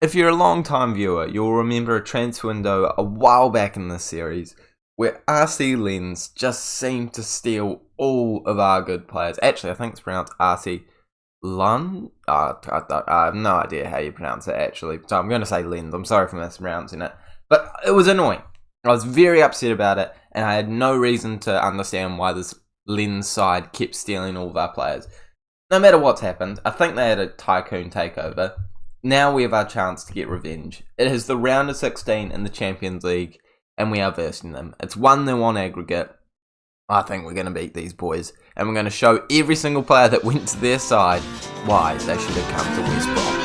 If you're a long-time viewer, you'll remember a transfer window a while back in this series where RC Lens just seemed to steal all of our good players. Actually, I think it's pronounced RC Lund. I have no idea how you pronounce it, actually. So I'm going to say Lens. I'm sorry for mispronouncing it. But it was annoying. I was very upset about it, and I had no reason to understand why this Lens side kept stealing all of our players. No matter what's happened, I think they had a Tycoon Takeover. Now we have our chance to get revenge. It is the round of 16 in the Champions League, and we are versing them. It's 1-0 on aggregate. I think we're going to beat these boys, and we're going to show every single player that went to their side why they should have come to West Brom.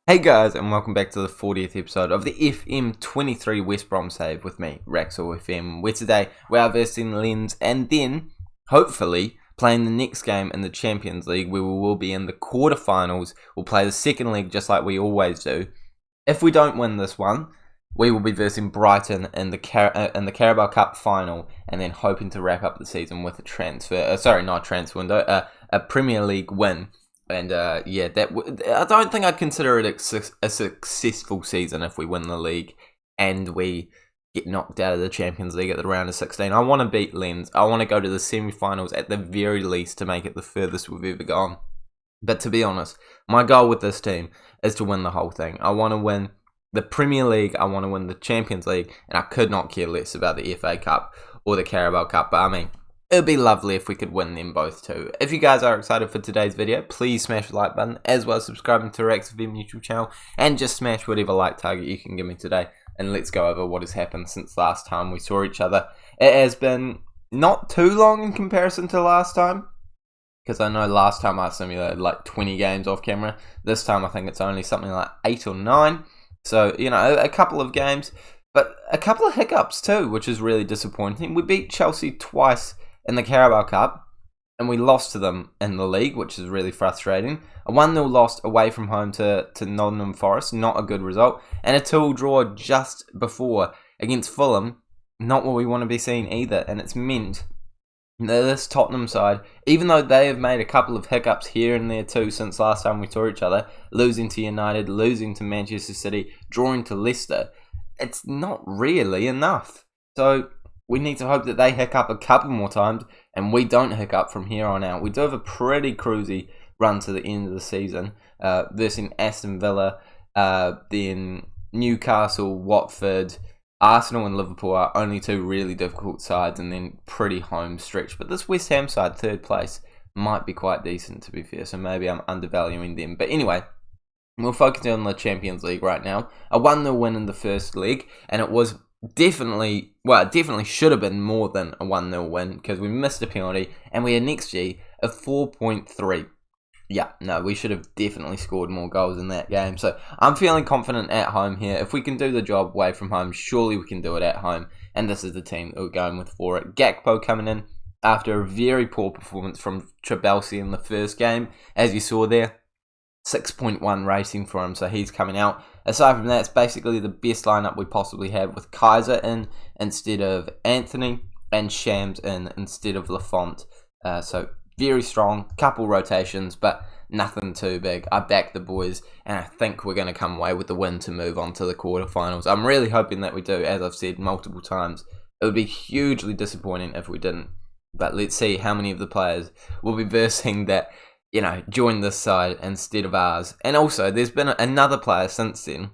Hey guys, and welcome back to the 40th episode of the FM23 West Brom Save with me, Raxel FM, where today we are versing Lens and then, hopefully, playing the next game in the Champions League where we will be in the quarterfinals. We'll play the second leg just like we always do. If we don't win this one, we will be versing Brighton in the Carabao Cup final and then hoping to wrap up the season with a Premier League win. And I don't think I'd consider it a successful season if we win the league and we get knocked out of the Champions League at the round of 16. I want to beat Lens. I want to go to the semi-finals at the very least to make it the furthest we've ever gone. But to be honest, my goal with this team is to win the whole thing. I want to win the Premier League, I want to win the Champions League, and I could not care less about the FA Cup or the Carabao Cup. But I mean, it would be lovely if we could win them both too. If you guys are excited for today's video, please smash the like button, as well as subscribing to Rax FM YouTube channel, and just smash whatever like target you can give me today. And let's go over what has happened since last time we saw each other. It has been not too long in comparison to last time, because I know last time I simulated like 20 games off camera. This time I think it's only something like 8 or 9. So, you know, a couple of games, but a couple of hiccups too, which is really disappointing. We beat Chelsea twice in the Carabao Cup, and we lost to them in the league, which is really frustrating. A 1-0 loss away from home to Nottingham Forest, not a good result. And a 2-2 draw just before against Fulham, not what we want to be seeing either. And it's meant that this Tottenham side, even though they have made a couple of hiccups here and there too since last time we saw each other, losing to United, losing to Manchester City, drawing to Leicester, it's not really enough. So we need to hope that they hiccup a couple more times and we don't hiccup from here on out. We do have a pretty cruisy run to the end of the season, versus Aston Villa, then Newcastle, Watford, Arsenal and Liverpool are only two really difficult sides, and then pretty home stretch. But this West Ham side, third place, might be quite decent to be fair, so maybe I'm undervaluing them. But anyway, we'll focus on the Champions League right now. A 1-0 win in the first leg, and it was it definitely should have been more than a 1-0 win because we missed a penalty and we had an XG of 4.3. Yeah, no, we should have definitely scored more goals in that game. So I'm feeling confident at home here. If we can do the job away from home, surely we can do it at home. And this is the team that we're going with for it. Gakpo coming in after a very poor performance from Chelsea in the first game, as you saw there. 6.1 rating for him, so he's coming out. Aside from that, it's basically the best lineup we possibly have, with Kaiser in instead of Anthony and Shams in instead of Lafont. So very strong, couple rotations, but nothing too big. I back the boys, and I think we're going to come away with the win to move on to the quarterfinals. I'm really hoping that we do, as I've said multiple times. It would be hugely disappointing if we didn't. But let's see how many of the players will be versing that, you know, join this side instead of ours. And also, there's been another player since then,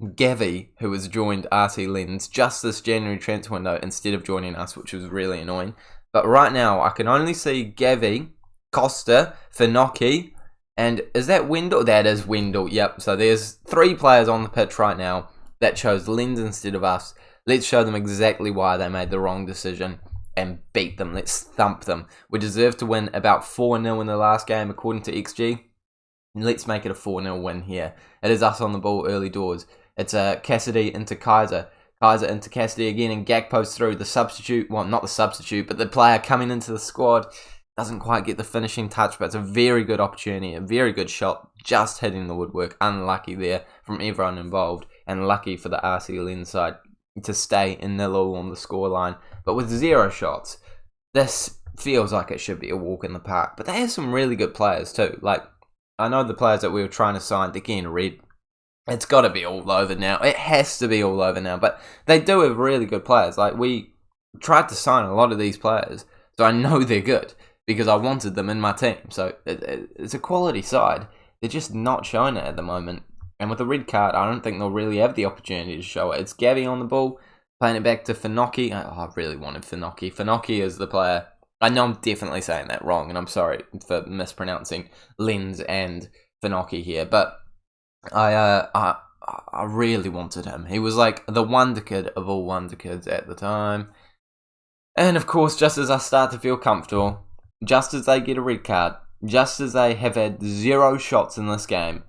Gavi, who has joined RC Lens just this January transfer window instead of joining us, which was really annoying. But right now, I can only see Gavi, Costa, Finocchi, and is that Wendell? That is Wendell, yep. So there's 3 players on the pitch right now that chose Lens instead of us. Let's show them exactly why they made the wrong decision and beat them. Let's thump them. We deserve to win about 4-0 in the last game according to XG. Let's make it a 4-0 win here. It is us on the ball early doors. It's Cassidy into Kaiser. Kaiser into Cassidy again, and Gakpo's through. The substitute, well, not the substitute, but the player coming into the squad doesn't quite get the finishing touch, but it's a very good opportunity, a very good shot, just hitting the woodwork. Unlucky there from everyone involved, and lucky for the RC Lens side. to stay in 0 on the scoreline. But with 0 shots, this feels like it should be a walk in the park. But they have some really good players too. Like, I know the players that we were trying to sign, again, Red, it's got to be all over now. It has to be all over now. But they do have really good players. Like, we tried to sign a lot of these players, so I know they're good because I wanted them in my team. So it's a quality side. They're just not showing it at the moment. And with a red card, I don't think they'll really have the opportunity to show it. It's Gabby on the ball, playing it back to Finocchi. Oh, I really wanted Finocchi. Finocchi is the player. I know I'm definitely saying that wrong, and I'm sorry for mispronouncing Lens and Finocchi here, but I really wanted him. He was like the wonder kid of all wonder kids at the time. And of course, just as I start to feel comfortable, just as they get a red card, just as they have had 0 shots in this game,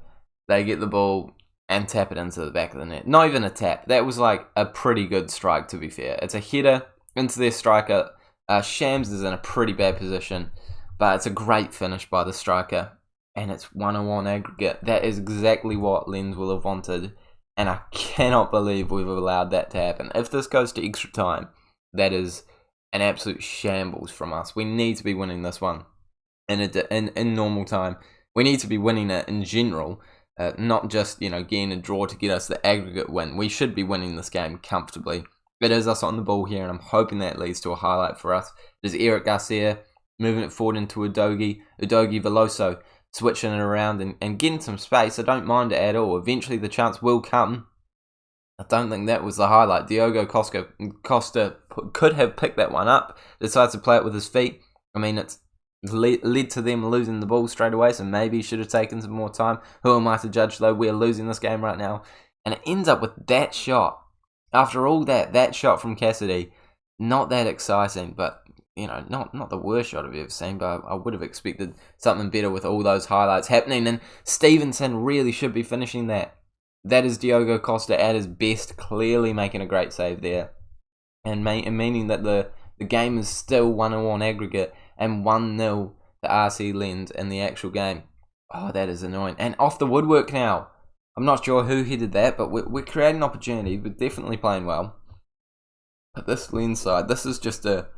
they get the ball and tap it into the back of the net. Not even a tap. That was like a pretty good strike, to be fair. It's a header into their striker. Shams is in a pretty bad position, but it's a great finish by the striker. And it's 1-1 aggregate. That is exactly what Lens will have wanted. And I cannot believe we've allowed that to happen. If this goes to extra time, that is an absolute shambles from us. We need to be winning this one in normal time. We need to be winning it in general. Not just, getting a draw to get us the aggregate win. We should be winning this game comfortably. It is us on the ball here, and I'm hoping that leads to a highlight for us. It is Eric Garcia moving it forward into Udogie Veloso, switching it around and getting some space. I don't mind it at all. Eventually the chance will come. I don't think that was the highlight. Diogo Costa could have picked that one up. Decides to play it with his feet. I mean, it's led to them losing the ball straight away, so maybe he should have taken some more time. Who am I to judge, though? We're losing this game right now. And it ends up with that shot. After all that shot from Cassidy, not that exciting, but, not the worst shot I've ever seen, but I would have expected something better with all those highlights happening, and Stevenson really should be finishing that. That is Diogo Costa at his best, clearly making a great save there, and meaning that the game is still 1-1 aggregate, and 1-0 to RC Lens in the actual game. Oh, that is annoying. And off the woodwork now. I'm not sure who headed that, but we're creating opportunities. We're definitely playing well. But this Lens side, this is just a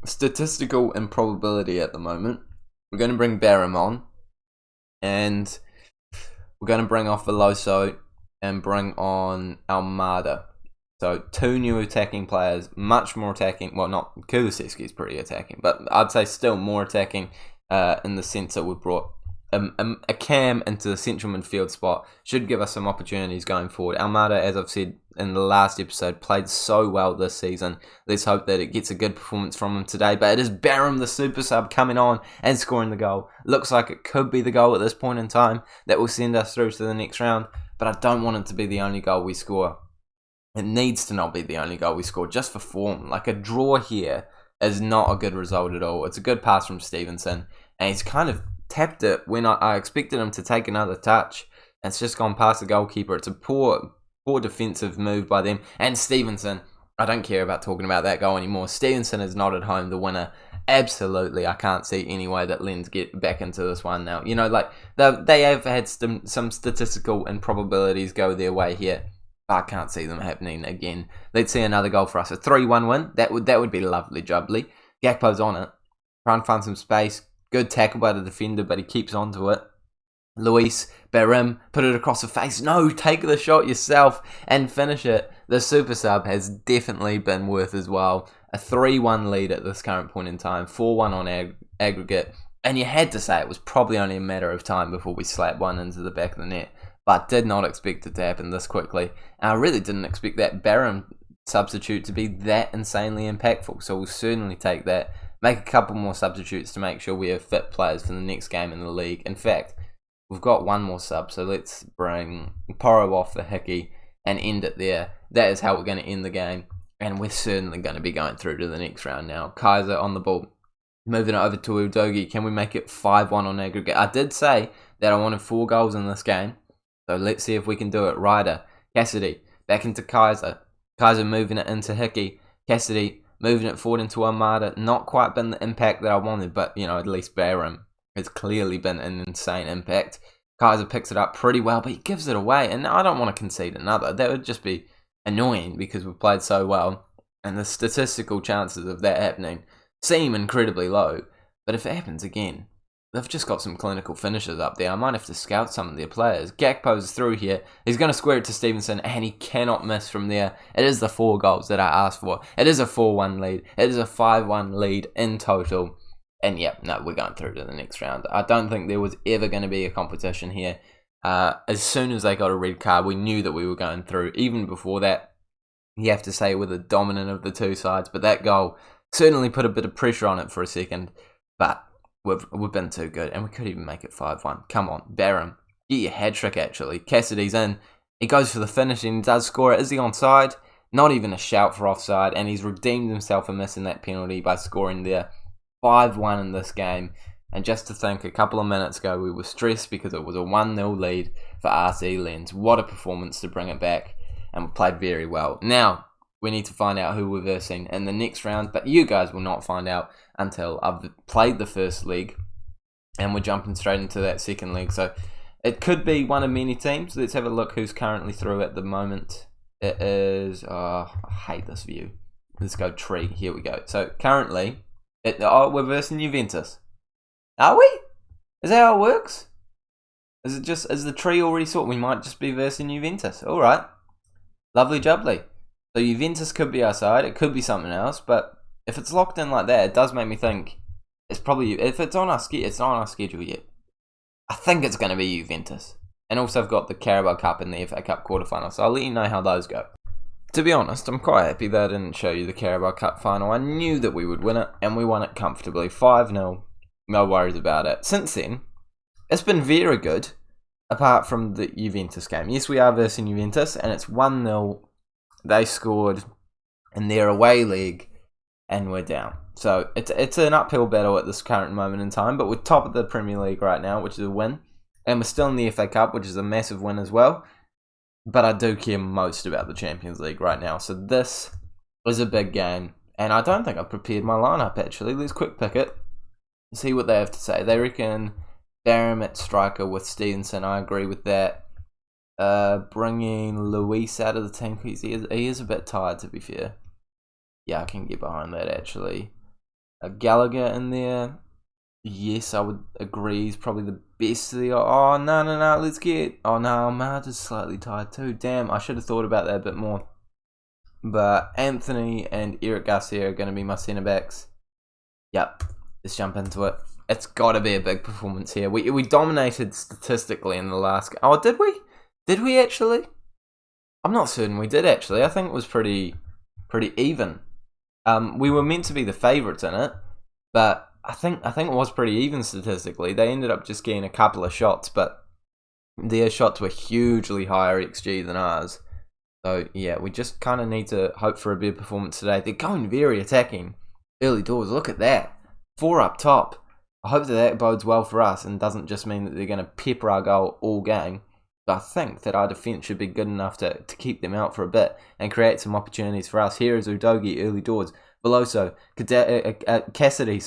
statistical improbability at the moment. We're going to bring Barham on, and we're going to bring off Veloso and bring on Almada. So 2 new attacking players, much more attacking. Well, not Kulusevski is pretty attacking, but I'd say still more attacking in the sense that we've brought a cam into the central midfield spot. Should give us some opportunities going forward. Almada, as I've said in the last episode, played so well this season. Let's hope that it gets a good performance from him today. But it is Barham, the super sub, coming on and scoring the goal. Looks like it could be the goal at this point in time that will send us through to the next round. But I don't want it to be the only goal we score. It needs to not be the only goal we score, just for form. Like, a draw here is not a good result at all. It's a good pass from Stevenson, and he's kind of tapped it when I expected him to take another touch. It's just gone past the goalkeeper. It's a poor defensive move by them. And Stevenson, I don't care about talking about that goal anymore. Stevenson is not at home the winner. Absolutely, I can't see any way that Lens get back into this one now. They have had some statistical improbabilities go their way here. I can't see them happening again. Let's see another goal for us. A 3-1 win. That would be lovely, jubbly. Gakpo's on it. Trying to find some space. Good tackle by the defender, but he keeps onto it. Luis Barham, put it across the face. No, take the shot yourself and finish it. The super sub has definitely been worth as well. A 3-1 lead at this current point in time. 4-1 on aggregate. And you had to say it was probably only a matter of time before we slapped one into the back of the net. But did not expect it to happen this quickly. And I really didn't expect that Barham substitute to be that insanely impactful. So we'll certainly take that. Make a couple more substitutes to make sure we have fit players for the next game in the league. In fact, we've got one more sub. So let's bring Porro off for Hickey and end it there. That is how we're going to end the game. And we're certainly going to be going through to the next round now. Kaiser on the ball. Moving it over to Udogie. Can we make it 5-1 on aggregate? I did say that I wanted 4 goals in this game. So let's see if we can do it. Ryder, Cassidy, back into Kaiser. Kaiser moving it into Hickey. Cassidy moving it forward into Armada. Not quite been the impact that I wanted, but, at least Barham has clearly been an insane impact. Kaiser picks it up pretty well, but he gives it away, and I don't want to concede another. That would just be annoying because we've played so well, and the statistical chances of that happening seem incredibly low. But if it happens again, they've just got some clinical finishers up there. I might have to scout some of their players. Gakpo's through here. He's going to square it to Stevenson, and he cannot miss from there. It is the 4 goals that I asked for. It is a 4-1 lead. It is a 5-1 lead in total. And no, we're going through to the next round. I don't think there was ever going to be a competition here. As soon as they got a red card, we knew that we were going through. Even before that, you have to say we're the dominant of the two sides. But that goal certainly put a bit of pressure on it for a second. But we've been too good, and we could even make it 5-1. Come on, Barham, get your hat-trick, actually. Cassidy's in. He goes for the finish, and he does score it. Is he onside? Not even a shout for offside, and he's redeemed himself for missing that penalty by scoring there. 5-1 in this game. And just to think, a couple of minutes ago, we were stressed because it was a 1-0 lead for RC Lens. What a performance to bring it back, and we played very well. Now, we need to find out who we're versing in the next round, but you guys will not find out until I've played the first league, and we're jumping straight into that second league. So it could be one of many teams. Let's have a look who's currently through at the moment. It is, I hate this view. Let's go tree. Here we go. So currently, we're versing Juventus. Are we? Is that how it works? Is the tree already sorted? We might just be versing Juventus. All right. Lovely jubbly. So Juventus could be our side. It could be something else. But if it's locked in like that, it does make me think it's probably, if it's on our it's not on our schedule yet. I think it's going to be Juventus. And also I've got the Carabao Cup and the FA Cup quarterfinal. So I'll let you know how those go. To be honest, I'm quite happy that I didn't show you the Carabao Cup final. I knew that we would win it, and we won it comfortably. 5-0. No worries about it. Since then, it's been very good, apart from the Juventus game. Yes, we are versing Juventus, and it's 1-0. They scored in their away league, and we're down. So it's an uphill battle at this current moment in time, but we're top of the Premier League right now, which is a win. And we're still in the FA Cup, which is a massive win as well. But I do care most about the Champions League right now. So this is a big game. And I don't think I've prepared my lineup, actually. Let's quick pick it. See what they have to say. They reckon Barham at striker with Stevenson. I agree with that. Bringing Luis out of the team. He is a bit tired, to be fair. Yeah, I can get behind that, actually. Gallagher in there. Yes, I would agree. He's probably the best of the... Oh, no. Let's get... Oh, no, Mart is slightly tired too. Damn, I should have thought about that a bit more. But Anthony and Eric Garcia are going to be my centre-backs. Yep, let's jump into it. It's got to be a big performance here. We dominated statistically in the last... Oh, did we? Did we actually? I'm not certain we did, actually. I think it was pretty even. We were meant to be the favourites in it, but... I think it was pretty even statistically. They ended up just getting a couple of shots, but their shots were hugely higher XG than ours. So yeah, we just kind of need to hope for a big performance today. They're going very attacking early doors. Look at that. 4 up top. I hope that bodes well for us and doesn't just mean that they're going to pepper our goal all game. But I think that our defence should be good enough to keep them out for a bit and create some opportunities for us. Here is Udogie early doors. Veloso, Cassidy,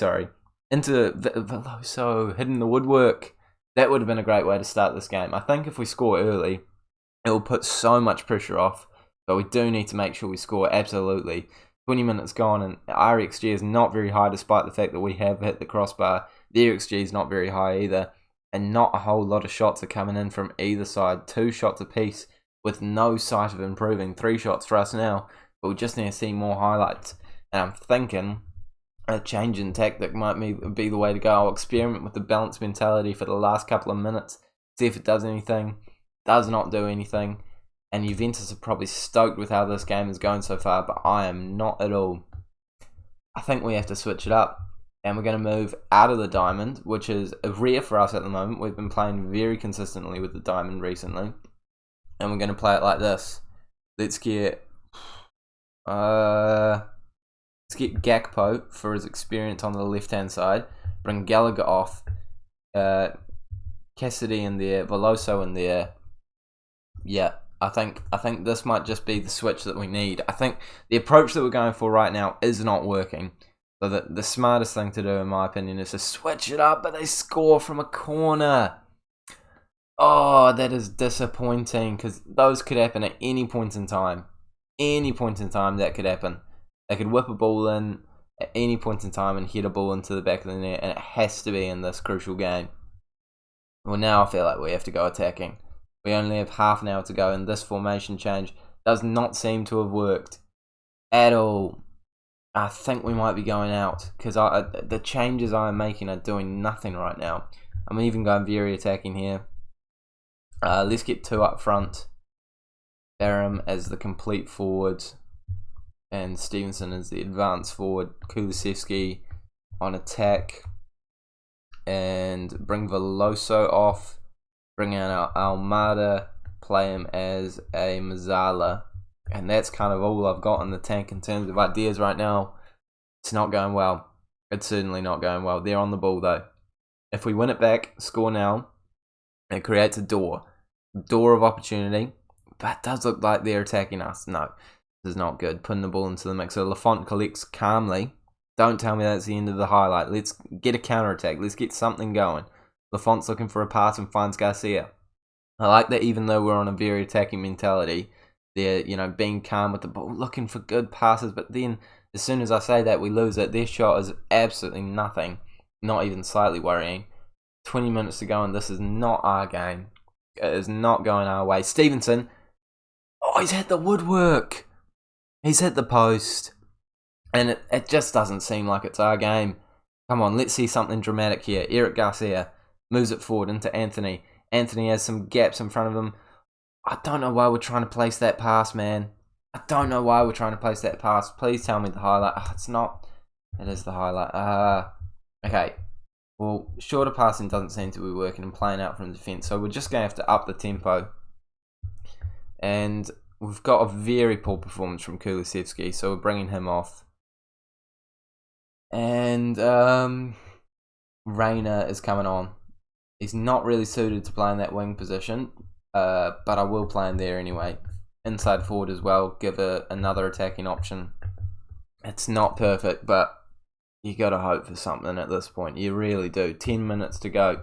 into Veloso, hitting the woodwork. That would have been a great way to start this game. I think if we score early, it will put so much pressure off. But we do need to make sure we score, absolutely. 20 minutes gone, and our XG is not very high, despite the fact that we have hit the crossbar. Their XG is not very high either. And not a whole lot of shots are coming in from either side. 2 shots apiece, with no sight of improving. 3 shots for us now, but we just need to see more highlights. And I'm thinking... a change in tactic might be the way to go. I'll experiment with the balanced mentality for the last couple of minutes, see if it does anything. Does not do anything. And Juventus are probably stoked with how this game is going so far, but I am not at all. I think we have to switch it up. And we're going to move out of the diamond, which is rare for us at the moment. We've been playing very consistently with the diamond recently. And we're going to play it like this. Let's get... Let's get Gakpo for his experience on the left-hand side. Bring Gallagher off. Cassidy in there. Veloso in there. Yeah, I think this might just be the switch that we need. I think the approach that we're going for right now is not working. So the smartest thing to do, in my opinion, is to switch it up, but they score from a corner. Oh, that is disappointing, because those could happen at any point in time. any point in time that could happen. They could whip a ball in at any point in time and hit a ball into the back of the net, and it has to be in this crucial game. Well, now I feel like we have to go attacking. We only have half an hour to go, and this formation change does not seem to have worked at all. I think we might be going out, because the changes I'm making are doing nothing right now. I'm even going very attacking here. Let's get 2 up front. Barham as the complete forward, and Stevenson as the advanced forward. Kulusevski on attack, and bring Veloso off. Bring out Almada, play him as a Mazzala, and that's kind of all I've got in the tank in terms of ideas right now. It's not going well. It's certainly not going well. They're on the ball though. If we win it back, score now, it creates a door of opportunity. But it does look like they're attacking us. No, this is not good. Putting the ball into the mix. So Lafont collects calmly. Don't tell me that's the end of the highlight. Let's get a counter-attack. Let's get something going. Lafont's looking for a pass and finds Garcia. I like that even though we're on a very attacking mentality, they're, being calm with the ball, looking for good passes. But then, as soon as I say that, we lose it. Their shot is absolutely nothing. Not even slightly worrying. 20 minutes to go and this is not our game. It is not going our way. Stevenson. Oh, he's hit the woodwork. He's hit the post. And it just doesn't seem like it's our game. Come on, let's see something dramatic here. Eric Garcia moves it forward into Anthony. Anthony has some gaps in front of him. I don't know why we're trying to place that pass, man. I don't know why we're trying to place that pass. Please tell me the highlight. Oh, it's not. It is the highlight. Okay. Well, shorter passing doesn't seem to be working and playing out from defence. So we're just going to have to up the tempo. And we've got a very poor performance from Kulusevski, so we're bringing him off. And Rayner is coming on. He's not really suited to play in that wing position, but I will play him there anyway. Inside forward as well, give another attacking option. It's not perfect, but you got to hope for something at this point. You really do. 10 minutes to go.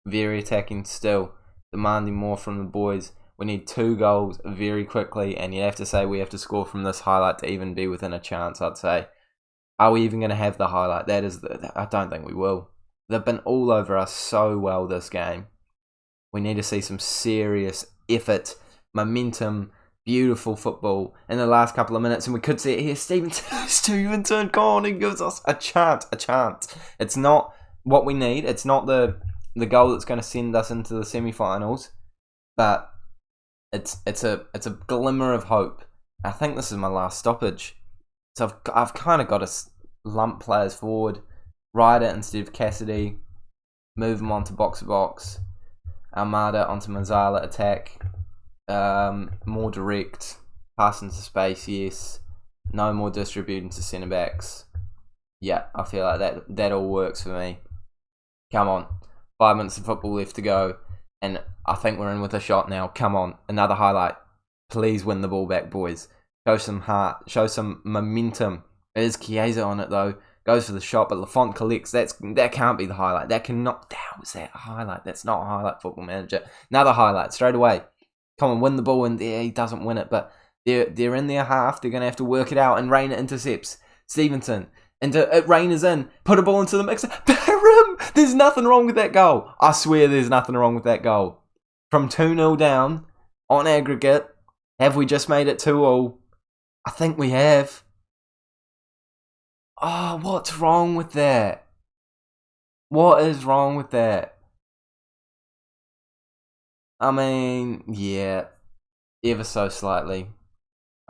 Very attacking still, demanding more from the boys. We need 2 goals very quickly, and you have to say we have to score from this highlight to even be within a chance, I'd say. Are we even going to have the highlight? I don't think we will. They've been all over us so well this game. We need to see some serious effort, momentum, beautiful football in the last couple of minutes, and we could see it here. Stevenson, come on, he gives us a chance. It's not what we need. It's not the goal that's going to send us into the semi-finals, but it's a glimmer of hope. I think this is my last stoppage, so I've kind of got to lump players forward, Ryder instead of Cassidy, move them onto box-to-box, Almada onto Mazzala attack, more direct, pass into space, yes, no more distributing to centre-backs. Yeah, I feel like that all works for me. Come on, 5 minutes of football left to go. And I think we're in with a shot now. Come on, another highlight. Please win the ball back, boys. Show some heart. Show some momentum. It is Chiesa on it, though. Goes for the shot, but Lafont collects. That can't be the highlight. How is that a highlight? That's not a highlight, Football Manager. Another highlight, straight away. Come on, win the ball, and he doesn't win it. But they're in their half. They're going to have to work it out, and Rayner intercepts. Stevenson. Rayner's in. Put a ball into the mixer. Barham! There's nothing wrong with that goal. I swear there's nothing wrong with that goal. From 2-0 down, on aggregate, have we just made it 2-2? I think we have. Oh, what's wrong with that? What is wrong with that? I mean, yeah, ever so slightly.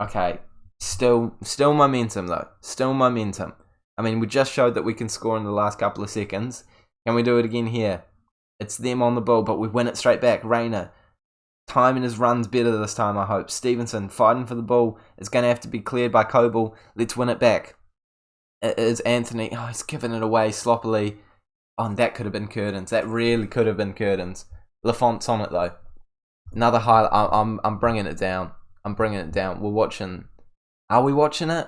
Okay, still momentum though. Still momentum. I mean, we just showed that we can score in the last couple of seconds. Can we do it again here? It's them on the ball, but we win it straight back. Rayner, timing his runs better this time, I hope. Stevenson, fighting for the ball. It's going to have to be cleared by Coble. Let's win it back. It is Anthony. Oh, he's giving it away sloppily. Oh, and that could have been Curtains. That really could have been Curtains. Lafont's on it, though. Another highlight. I'm bringing it down. We're watching. Are we watching it?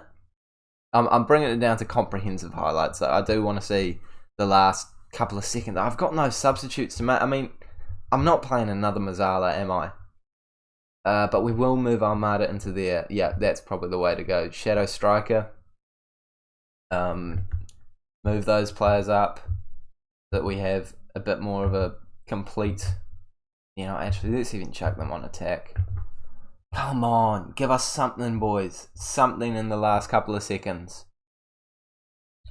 I'm bringing it down to comprehensive highlights. So I do want to see the last couple of seconds. I've got no substitutes to make. I mean, I'm not playing another Mazzala, am I? But we will move Armada into there. Yeah, that's probably the way to go. Shadow Striker. Move those players up, that we have a bit more of a complete. Actually, let's even chuck them on attack. Come on, give us something, boys. Something in the last couple of seconds.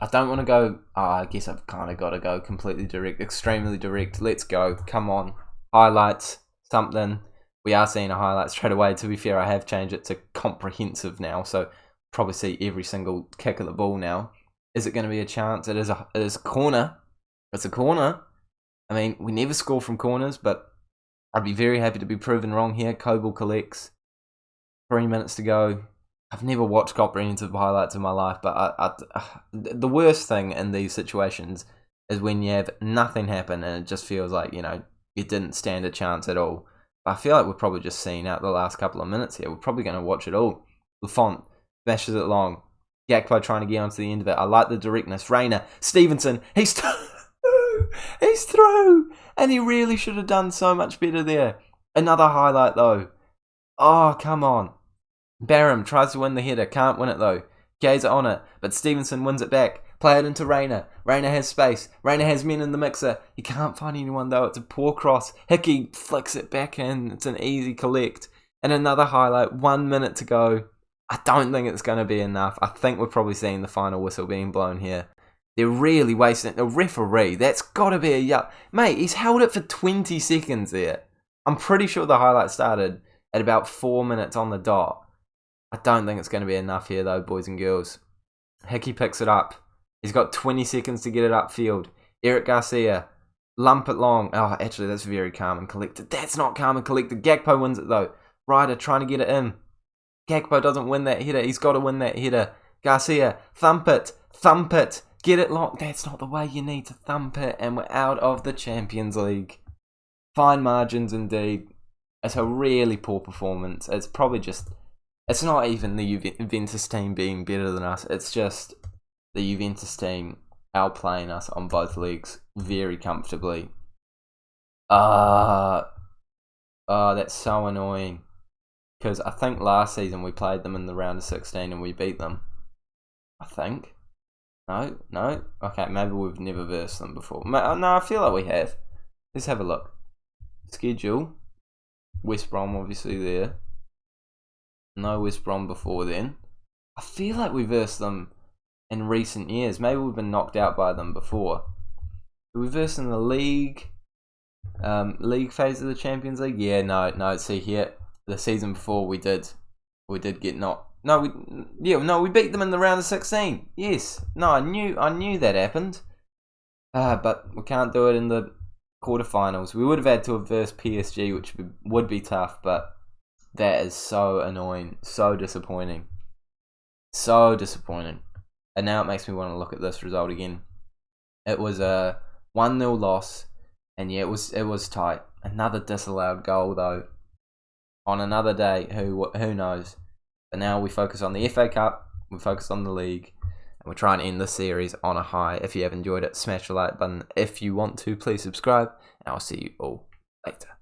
I don't want to go. I guess I've kind of got to go completely direct, extremely direct. Let's go. Come on. Highlights, something. We are seeing a highlight straight away. To be fair, I have changed it to comprehensive now, so probably see every single kick of the ball now. Is it going to be a chance? It is a corner. It's a corner. I mean, we never score from corners, but I'd be very happy to be proven wrong here. Coble collects. 3 minutes to go. I've never watched comprehensive highlights in my life, but the worst thing in these situations is when you have nothing happen and it just feels like, you didn't stand a chance at all. But I feel like we're probably just seeing out the last couple of minutes here. We're probably going to watch it all. Lafont smashes it long. Gakpo trying to get onto the end of it. I like the directness. Rayner, Stevenson, he's through! And he really should have done so much better there. Another highlight though. Oh, come on. Barham tries to win the header, can't win it though. Gazer on it, but Stevenson wins it back. Play it into Rayner. Rayner has space. Rayner has men in the mixer. He can't find anyone though. It's a poor cross. Hickey flicks it back in. It's an easy collect. And another highlight. 1 minute to go. I don't think it's going to be enough. I think we're probably seeing the final whistle being blown here. They're really wasting it. The referee, that's got to be a yuck. Mate, he's held it for 20 seconds there. I'm pretty sure the highlight started at about 4 minutes on the dot. I don't think it's going to be enough here though, boys and girls. Hickey picks it up. He's got 20 seconds to get it upfield. Eric Garcia, lump it long. Oh, actually, that's very calm and collected. That's not calm and collected. Gakpo wins it though. Ryder trying to get it in. Gakpo doesn't win that header. He's got to win that header. Garcia, thump it. Get it long. That's not the way you need to thump it. And we're out of the Champions League. Fine margins indeed. It's a really poor performance. It's probably just... It's not even the Juventus team being better than us. It's just the Juventus team outplaying us on both legs very comfortably. That's so annoying. Because I think last season we played them in the round of 16 and we beat them. I think. No? Okay, maybe we've never versed them before. No, I feel like we have. Let's have a look. Schedule. West Brom obviously there. No West Brom before then. I feel like we versed them in recent years. Maybe we've been knocked out by them before. We versed in the league phase of the Champions League. Yeah, no. See here, the season before we did get knocked. We beat them in the round of 16. Yes, no, I knew that happened. But we can't do it in the quarterfinals. We would have had to have versed PSG, which would be tough, but. That is so annoying. So disappointing. And now it makes me want to look at this result again. It was a 1-0 loss. And yeah, it was tight. Another disallowed goal though. On another day, who knows. But now we focus on the FA Cup. We focus on the league. And we're trying to end the series on a high. If you have enjoyed it, smash the like button. If you want to, please subscribe. And I'll see you all later.